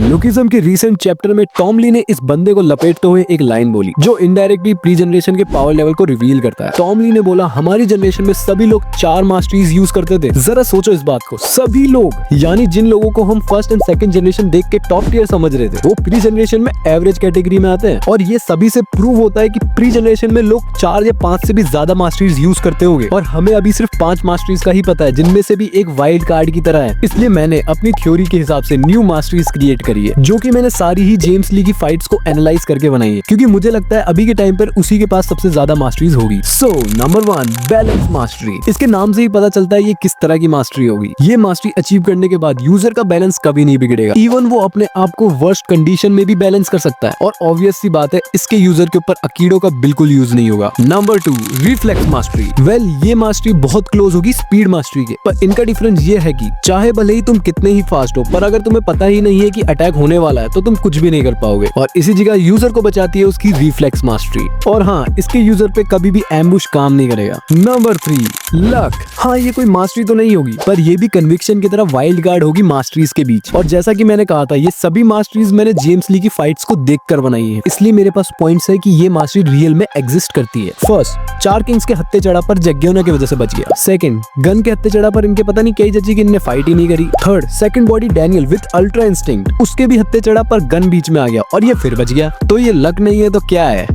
Lookism के recent chapter में Tom Lee ने इस बंदे को लपेटते हुए एक लाइन बोली जो इनडायरेक्टली प्री जनरेशन के पावर लेवल को रिवील करता है। टॉम ली ने बोला हमारी जनरेशन में सभी लोग 4 मास्टरीज यूज करते थे। जरा सोचो इस बात को, सभी लोग, यानी जिन लोगों को हम फर्स्ट एंड सेकंड जनरेशन देख के टॉप टियर समझ रहे थे वो प्री जनरेशन में एवरेज कैटेगरी में आते हैं। और ये सभी से प्रूव होता है कि प्री जनरेशन में लोग 4 या 5 से भी ज्यादा मास्टरीज यूज करते होंगे और हमें अभी सिर्फ 5 मास्टरीज का ही पता है, जिनमें से भी एक वाइल्ड कार्ड की तरह है। इसलिए मैंने अपनी थ्योरी के हिसाब से न्यू मास्टरीज क्रिएट करी है, जो कि मैंने सारी ही जेम्स ली की फाइट्स को एनालाइज करके बनाई है, क्योंकि मुझे लगता है अभी के टाइम पर उसी के पास सबसे ज्यादा मास्टरीज होगी। So number 1, balance mastery. इसके नाम से ही पता चलता है ये किस तरह की मास्टरी होगी। ये मास्टरी अचीव करने के बाद यूजर का बैलेंस कभी नहीं बिगड़ेगा, इवन वो अपने आप को वर्स्ट कंडीशन में भी बैलेंस कर सकता है। और ऑब्वियस सी बात है इसके यूजर के ऊपर अकीडो का बिल्कुल यूज नहीं होगा। Number 2, reflex mastery. वेल, ये मास्टरी बहुत क्लोज होगी स्पीड मास्टरी के, पर इनका डिफरेंस ये है कि चाहे भले ही तुम कितने ही फास्ट हो, पर अगर तुम्हें पता ही नहीं है कि अटैक होने वाला है तो तुम कुछ भी नहीं कर पाओगे। और इसी जगह यूजर को बचाती है उसकी रिफ्लेक्स मास्टरी। और हाँ, इसके यूजर पे कभी भी एम्बुश काम नहीं करेगा। Number 3, luck. हाँ, ये कोई मास्टरी तो नहीं होगी, पर ये भी कन्विक्शन की तरह वाइल्ड कार्ड होगी मास्टरीज के बीच। और जैसा कि मैंने कहा था, ये सभी मास्टरीज मैंने जेम्स ली की फाइट्स को देखकर बनाई है, इसलिए मेरे पास पॉइंट्स है कि ये मास्टरी रियल में एग्जिस्ट करती है। फर्स्ट, 4 किंग्स के हत्थे चढ़ा पर जग्योना की वजह से बच गया। सेकंड, गन के हत्थे चढ़ा पर इनके पता नहीं कई जची कि इनने फाइट ही नहीं करी। Third, second body Daniel with ultra instinct, उसके भी हत्थे चढ़ा पर गन बीच में आ गया और ये फिर बच गया। तो ये लक नहीं है तो क्या है?